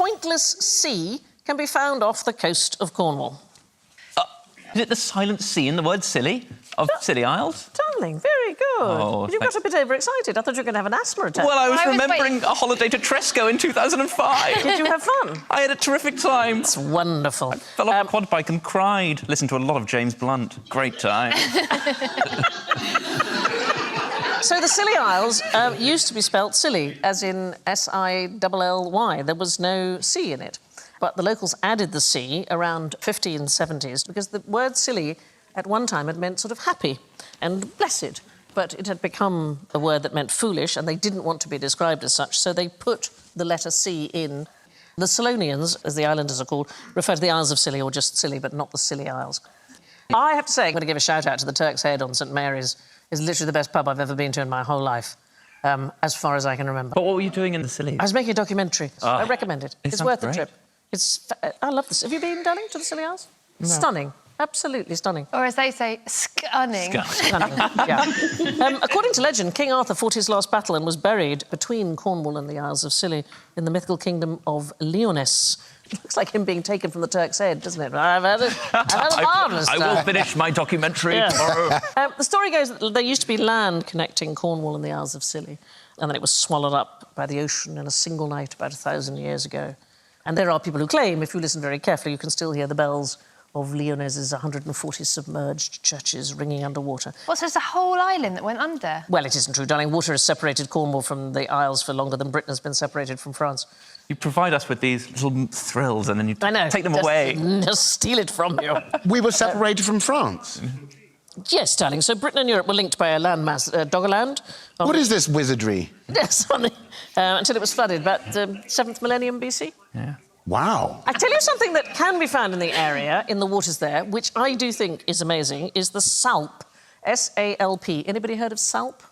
pointless sea can be found off the coast of Cornwall? Is it the silent C in the word Scilly? Of Scilly Isles? Darling, very good. Oh, You got a bit overexcited. I thought you were going to have an asthma attack. Well, I was remembering a holiday to Tresco in 2005. Did you have fun? I had a terrific time. It's wonderful. Fell off a quad bike and cried. Listened to a lot of James Blunt. Great time. So the Scilly Isles used to be spelt Scilly, as in S-I-L-L-Y. There was no C in it. But the locals added the C around 1570s because the word Scilly at one time had meant sort of happy and blessed. But it had become a word that meant foolish and they didn't want to be described as such, so they put the letter C in. The Solonians, as the islanders are called, refer to the Isles of Scilly or just Scilly, but not the Scilly Isles. I have to say, I'm going to give a shout-out to the Turk's Head on St Mary's. It's literally the best pub I've ever been to in my whole life, as far as I can remember. But what were you doing in the Scilly? I was making a documentary. I recommend it. It's worth the trip. I love this. Have you been, darling, to the Scilly Isles? No. Stunning. Absolutely stunning. Or as they say, scunning. Stunning, yeah. According to legend, King Arthur fought his last battle and was buried between Cornwall and the Isles of Scilly in the mythical kingdom of Lyonesse. It looks like him being taken from the Turk's Head, doesn't it? I've had a marvellous time. I will finish my documentary tomorrow. The story goes that there used to be land connecting Cornwall and the Isles of Scilly, and then it was swallowed up by the ocean in a single night about 1,000 years ago. And there are people who claim, if you listen very carefully, you can still hear the bells of Lyonnesse's 140 submerged churches ringing underwater. What, so it's a whole island that went under? Well, it isn't true, darling. Water has separated Cornwall from the Isles for longer than Britain has been separated from France. You provide us with these little thrills and then you take them away. Just steal it from you. We were separated from France. Yes, darling. So Britain and Europe were linked by a landmass, Doggerland. What is this wizardry? Yes, until it was flooded, about 7th millennium BC. Yeah. Wow. I tell you something that can be found in the area, in the waters there, which I do think is amazing, is the salp. S-A-L-P. Anybody heard of salp?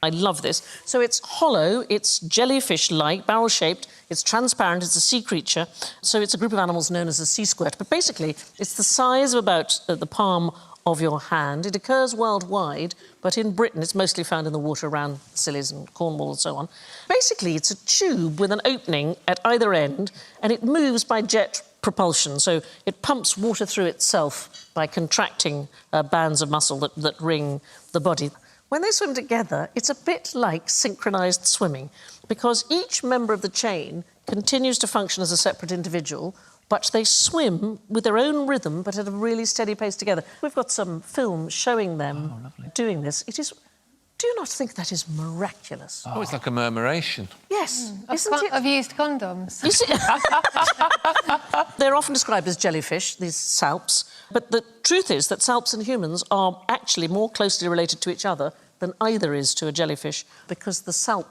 I love this. So it's hollow, it's jellyfish-like, barrel-shaped, it's transparent, it's a sea creature. So it's a group of animals known as a sea squirt. But basically, it's the size of about the palm of your hand. It occurs worldwide, but in Britain it's mostly found in the water around Scillies and Cornwall and so on. Basically, it's a tube with an opening at either end, and it moves by jet propulsion. So it pumps water through itself by contracting bands of muscle that ring the body. When they swim together, it's a bit like synchronised swimming, because each member of the chain continues to function as a separate individual, but they swim with their own rhythm, but at a really steady pace together. We've got some film showing them doing this. It is... Do you not think that is miraculous? Oh, it's like a murmuration. Yes, isn't it? I've used condoms. You see... They're often described as jellyfish, these salps, but the truth is that salps and humans are actually more closely related to each other than either is to a jellyfish, because the salp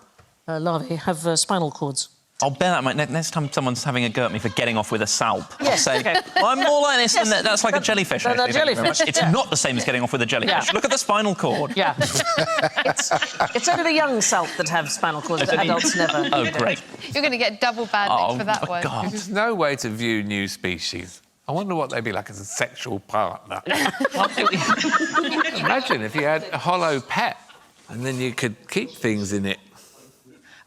larvae have spinal cords. I'll bear that in mind. Next time someone's having a go at me for getting off with a salp, Yes, I'll say, OK. well, I'm more like this than that. That's like a jellyfish. Than a actually, thank you very jellyfish, much. It's not the same as getting off with a jellyfish. Yeah. Look at the spinal cord. Yeah. it's only the young salp that have spinal cords, the adults never. Oh, great. You're going to get double bad luck for that one. God. There's no way to view new species. I wonder what they'd be like as a sexual partner. Imagine if you had a hollow pet and then you could keep things in it.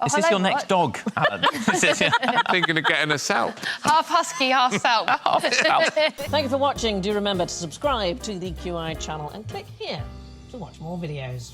Is this your next dog, Alan? I'm thinking of getting a salp. Half husky, half salp. Thank you for watching. Do remember to subscribe to the QI channel and click here to watch more videos.